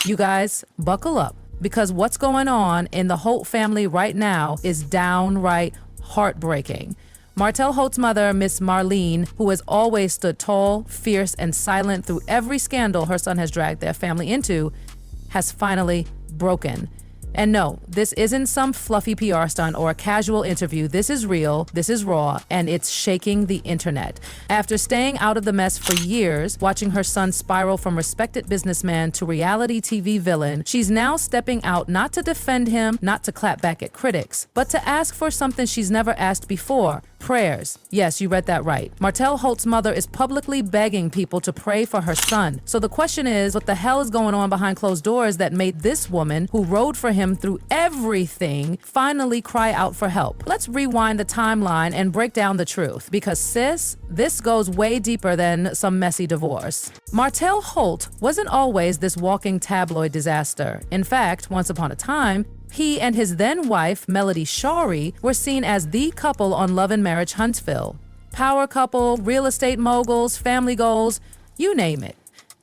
You guys, buckle up, because what's going on in the Holt family right now is downright heartbreaking. Martell Holt's mother, Miss Marlene, who has always stood tall, fierce, and silent through every scandal her son has dragged their family into, has finally broken. And no, this isn't some fluffy PR stunt or a casual interview. This is real, this is raw, and it's shaking the internet. After staying out of the mess for years, watching her son spiral from respected businessman to reality TV villain, she's now stepping out not to defend him, not to clap back at critics, but to ask for something she's never asked before. Prayers. Yes, you read that right. Martell Holt's mother is publicly begging people to pray for her son. So the question is, what the hell is going on behind closed doors that made this woman, who rode for him through everything, finally cry out for help? Let's rewind the timeline and break down the truth, because sis, this goes way deeper than some messy divorce. Martell Holt wasn't always this walking tabloid disaster. In fact, once upon a time, he and his then-wife, Melody Shari, were seen as the couple on Love and Marriage Huntsville. Power couple, real estate moguls, family goals, you name it.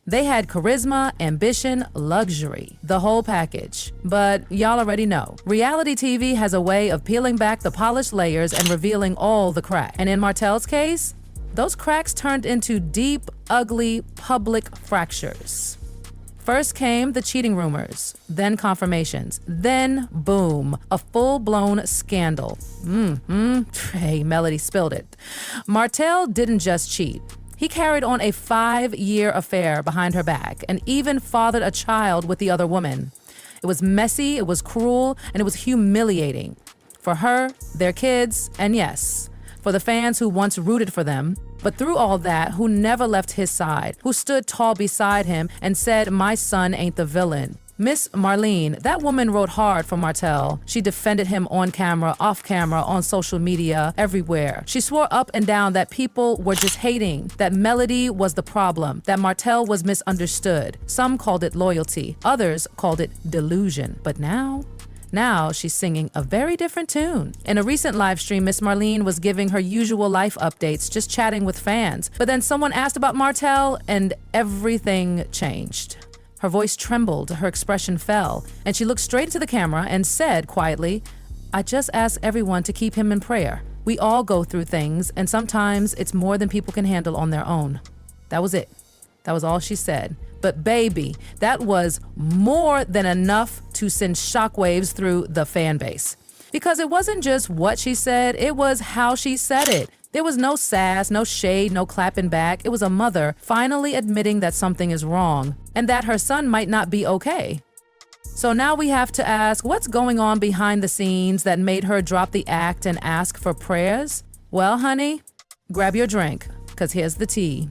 They had charisma, ambition, luxury, the whole package. But y'all already know, reality TV has a way of peeling back the polished layers and revealing all the cracks. And in Martell's case, those cracks turned into deep, ugly, public fractures. First came the cheating rumors, then confirmations, then boom, a full-blown scandal. Hey, Melody spilled it. Martell didn't just cheat. He carried on a 5-year affair behind her back and even fathered a child with the other woman. It was messy, it was cruel, and it was humiliating. For her, their kids, and yes, for the fans who once rooted for them. But through all that, who never left his side, who stood tall beside him and said, "My son ain't the villain." Miss Marlene, that woman rode hard for Martell. She defended him on camera, off camera, on social media, everywhere. She swore up and down that people were just hating, that Melody was the problem, that Martell was misunderstood. Some called it loyalty, others called it delusion. But now she's singing a very different tune. In a recent live stream, Miss Marlene was giving her usual life updates, just chatting with fans. But then someone asked about Martell and everything changed. Her voice trembled, her expression fell, and she looked straight into the camera and said quietly, "I just ask everyone to keep him in prayer. We all go through things, and sometimes it's more than people can handle on their own." That was it. That was all she said. But baby, that was more than enough to send shockwaves through the fan base. Because it wasn't just what she said, it was how she said it. There was no sass, no shade, no clapping back. It was a mother finally admitting that something is wrong and that her son might not be okay. So now we have to ask, what's going on behind the scenes that made her drop the act and ask for prayers? Well, honey, grab your drink, because here's the tea.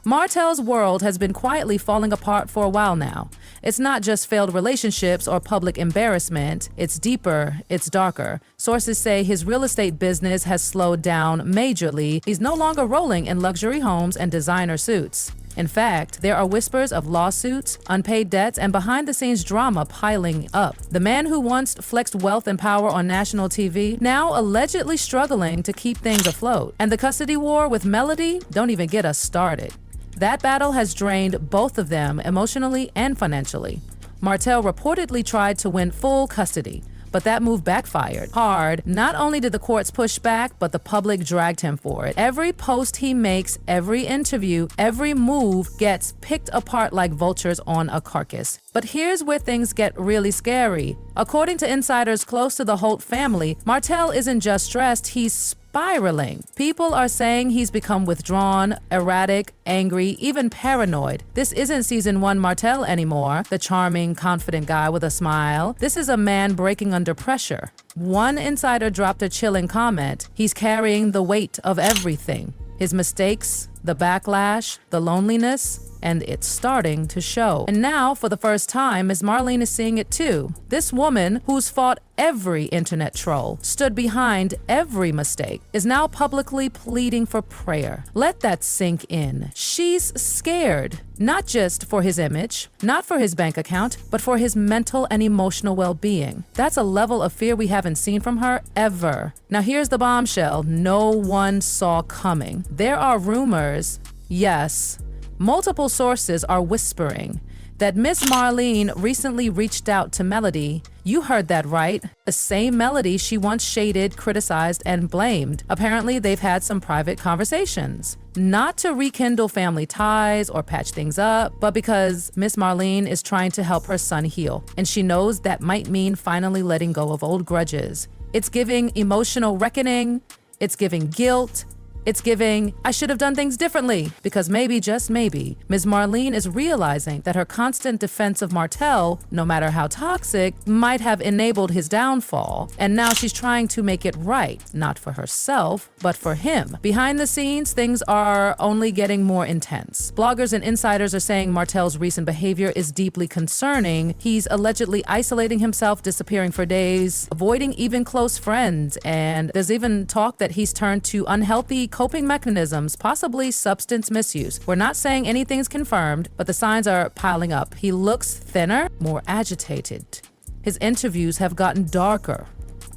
Martell's world has been quietly falling apart for a while now. It's not just failed relationships or public embarrassment. It's deeper, it's darker. Sources say his real estate business has slowed down majorly. He's no longer rolling in luxury homes and designer suits. In fact, there are whispers of lawsuits, unpaid debts, and behind-the-scenes drama piling up. The man who once flexed wealth and power on national TV, now allegedly struggling to keep things afloat. And the custody war with Melody, don't even get us started. That battle has drained both of them emotionally and financially. Martell reportedly tried to win full custody, but that move backfired hard. Not only did the courts push back, but the public dragged him for it. Every post he makes, every interview, every move gets picked apart like vultures on a carcass. But here's where things get really scary. According to insiders close to the Holt family, Martell isn't just stressed, he's spiraling. People are saying he's become withdrawn, erratic, angry, even paranoid. This isn't season 1 Martell anymore, the charming, confident guy with a smile. This is a man breaking under pressure. One insider dropped a chilling comment. He's carrying the weight of everything. His mistakes, the backlash, the loneliness, and it's starting to show. And now, for the first time, Ms. Marlene is seeing it too. This woman, who's fought every internet troll, stood behind every mistake, is now publicly pleading for prayer. Let that sink in. She's scared, not just for his image, not for his bank account, but for his mental and emotional well-being. That's a level of fear we haven't seen from her ever. Now here's the bombshell no one saw coming. There are rumors, yes, multiple sources are whispering that Miss Marlene recently reached out to Melody. You heard that right. The same Melody she once shaded, criticized, and blamed. Apparently, they've had some private conversations. Not to rekindle family ties or patch things up, but because Miss Marlene is trying to help her son heal, and she knows that might mean finally letting go of old grudges. It's giving emotional reckoning. It's giving guilt. It's giving, I should have done things differently, because maybe, just maybe, Ms. Marlene is realizing that her constant defense of Martell, no matter how toxic, might have enabled his downfall, and now she's trying to make it right, not for herself, but for him. Behind the scenes, things are only getting more intense. Bloggers and insiders are saying Martell's recent behavior is deeply concerning. He's allegedly isolating himself, disappearing for days, avoiding even close friends, and there's even talk that he's turned to unhealthy coping mechanisms, possibly substance misuse. We're not saying anything's confirmed, but the signs are piling up. He looks thinner, more agitated. His interviews have gotten darker.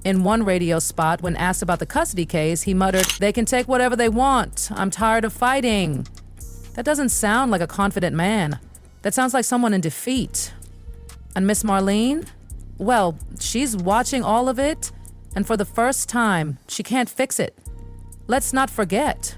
In one radio spot, when asked about the custody case, he muttered, "They can take whatever they want. I'm tired of fighting." That doesn't sound like a confident man. That sounds like someone in defeat. And Miss Marlene? Well, she's watching all of it, and for the first time, she can't fix it. Let's not forget,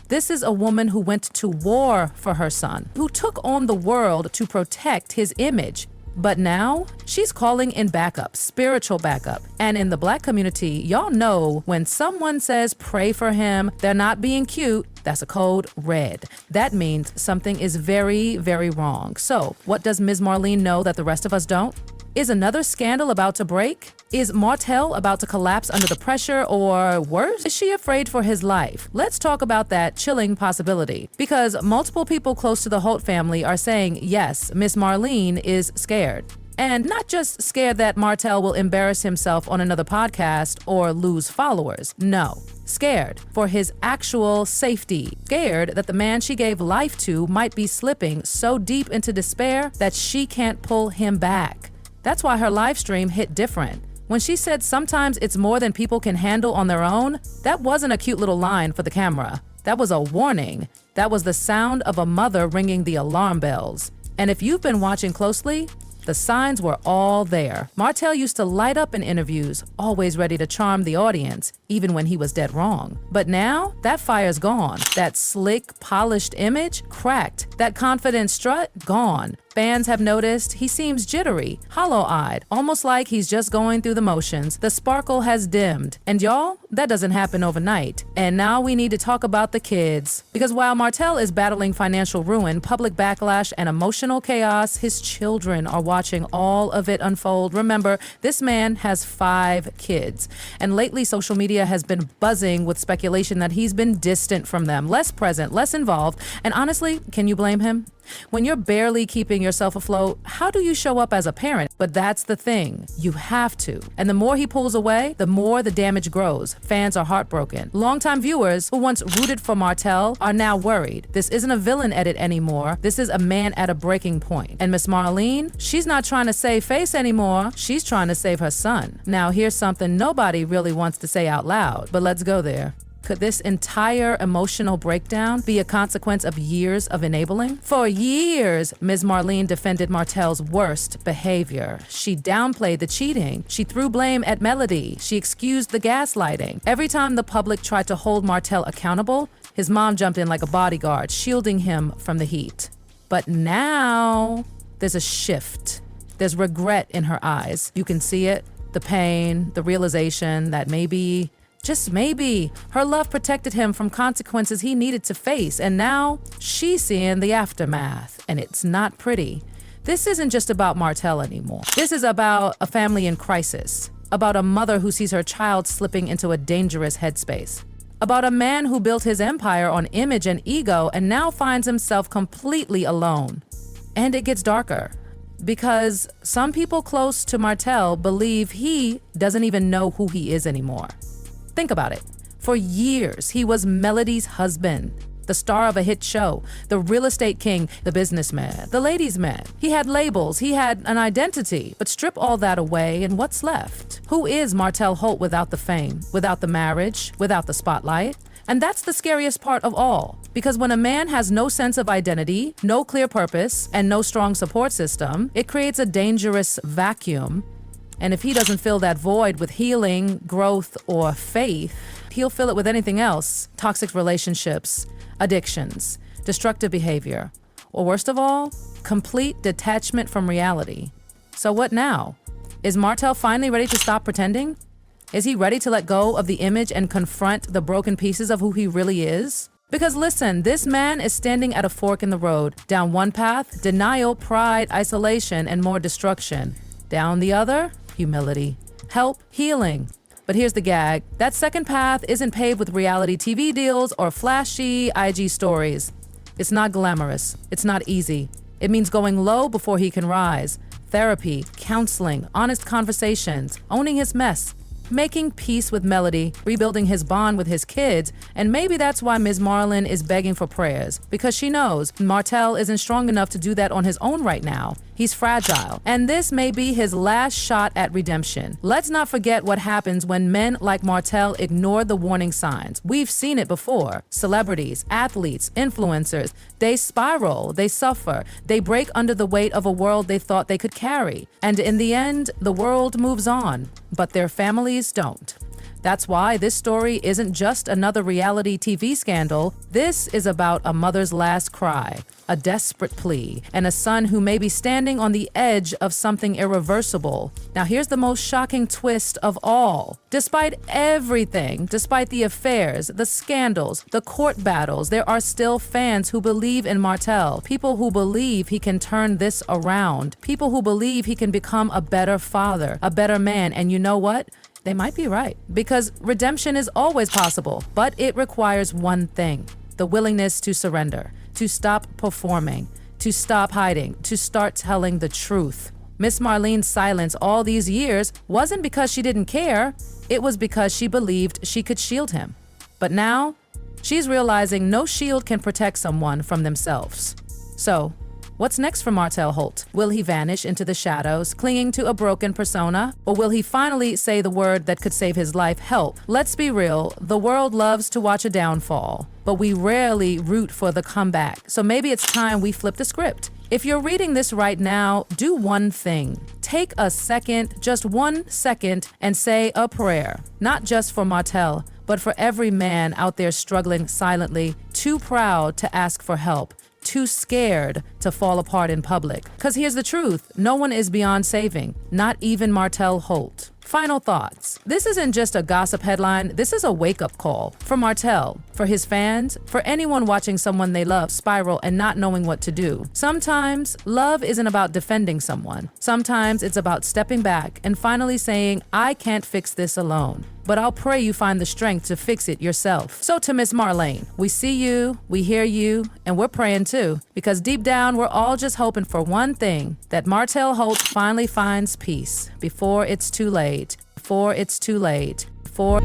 this is a woman who went to war for her son, who took on the world to protect his image. But now, she's calling in backup, spiritual backup. And in the Black community, y'all know when someone says pray for him, they're not being cute, that's a code red. That means something is very, very wrong. So, what does Ms. Marlene know that the rest of us don't? Is another scandal about to break? Is Martell about to collapse under the pressure, or worse, is she afraid for his life? Let's talk about that chilling possibility, because multiple people close to the Holt family are saying, yes, Miss Marlene is scared. And not just scared that Martell will embarrass himself on another podcast or lose followers. No, scared for his actual safety. Scared that the man she gave life to might be slipping so deep into despair that she can't pull him back. That's why her live stream hit different. When she said sometimes it's more than people can handle on their own, that wasn't a cute little line for the camera. That was a warning. That was the sound of a mother ringing the alarm bells. And if you've been watching closely, the signs were all there. Martell used to light up in interviews, always ready to charm the audience, even when he was dead wrong. But now, that fire's gone. That slick, polished image, cracked. That confident strut, gone. Fans have noticed he seems jittery, hollow-eyed, almost like he's just going through the motions. The sparkle has dimmed. And y'all, that doesn't happen overnight. And now we need to talk about the kids. Because while Martell is battling financial ruin, public backlash, and emotional chaos, his children are watching all of it unfold. Remember, this man has 5 kids. And lately, social media has been buzzing with speculation that he's been distant from them, less present, less involved. And honestly, can you blame him? When you're barely keeping yourself afloat, how do you show up as a parent? But that's the thing. You have to. And the more he pulls away, the more the damage grows. Fans are heartbroken. Longtime viewers who once rooted for Martell are now worried. This isn't a villain edit anymore. This is a man at a breaking point. And Miss Marlene, she's not trying to save face anymore. She's trying to save her son. Now, here's something nobody really wants to say out loud, but let's go there. Could this entire emotional breakdown be a consequence of years of enabling? For years, Ms. Marlene defended Martell's worst behavior. She downplayed the cheating. She threw blame at Melody. She excused the gaslighting. Every time the public tried to hold Martell accountable, his mom jumped in like a bodyguard, shielding him from the heat. But now, there's a shift. There's regret in her eyes. You can see it, the pain, the realization that maybe, just maybe, her love protected him from consequences he needed to face, and now she's seeing the aftermath, and it's not pretty. This isn't just about Martell anymore. This is about a family in crisis, about a mother who sees her child slipping into a dangerous headspace, about a man who built his empire on image and ego and now finds himself completely alone. And it gets darker, because some people close to Martell believe he doesn't even know who he is anymore. Think about it. For years, he was Melody's husband, the star of a hit show, the real estate king, the businessman, the ladies' man. He had labels, he had an identity, but strip all that away and what's left? Who is Martell Holt without the fame, without the marriage, without the spotlight? And that's the scariest part of all. Because when a man has no sense of identity, no clear purpose, and no strong support system, it creates a dangerous vacuum. And if he doesn't fill that void with healing, growth, or faith, he'll fill it with anything else: toxic relationships, addictions, destructive behavior, or worst of all, complete detachment from reality. So what now? Is Martell finally ready to stop pretending? Is he ready to let go of the image and confront the broken pieces of who he really is? Because listen, this man is standing at a fork in the road. Down one path, denial, pride, isolation, and more destruction. Down the other, humility, help, healing. But here's the gag. That second path isn't paved with reality TV deals or flashy IG stories. It's not glamorous. It's not easy. It means going low before he can rise. Therapy, counseling, honest conversations, owning his mess, making peace with Melody, rebuilding his bond with his kids. And maybe that's why Ms. Marlin is begging for prayers, because she knows Martell isn't strong enough to do that on his own right now. He's fragile, and this may be his last shot at redemption. Let's not forget what happens when men like Martell ignore the warning signs. We've seen it before. Celebrities, athletes, influencers, they spiral, they suffer, they break under the weight of a world they thought they could carry. And in the end, the world moves on, but their families don't. That's why this story isn't just another reality TV scandal. This is about a mother's last cry, a desperate plea, and a son who may be standing on the edge of something irreversible. Now, here's the most shocking twist of all. Despite everything, despite the affairs, the scandals, the court battles, there are still fans who believe in Martell, people who believe he can turn this around, people who believe he can become a better father, a better man. And you know what? They might be right, because redemption is always possible, but it requires one thing: the willingness to surrender, to stop performing, to stop hiding, to start telling the truth. Miss Marlene's silence all these years wasn't because she didn't care, it was because she believed she could shield him. But now, she's realizing no shield can protect someone from themselves. So, what's next for Martell Holt? Will he vanish into the shadows, clinging to a broken persona? Or will he finally say the word that could save his life: help? Let's be real, the world loves to watch a downfall, but we rarely root for the comeback. So maybe it's time we flip the script. If you're reading this right now, do one thing. Take a second, just 1 second, and say a prayer. Not just for Martell, but for every man out there struggling silently, too proud to ask for help, too scared to fall apart in public. Because here's the truth: no one is beyond saving, not even Martell Holt. Final thoughts. This isn't just a gossip headline, this is a wake-up call. For Martell, for his fans, for anyone watching someone they love spiral and not knowing what to do. Sometimes, love isn't about defending someone. Sometimes it's about stepping back and finally saying, I can't fix this alone, but I'll pray you find the strength to fix it yourself. So to Miss Marlene, we see you, we hear you, and we're praying too, because deep down, we're all just hoping for one thing: that Martell Holt finally finds peace before it's too late. Before it's too late. Before...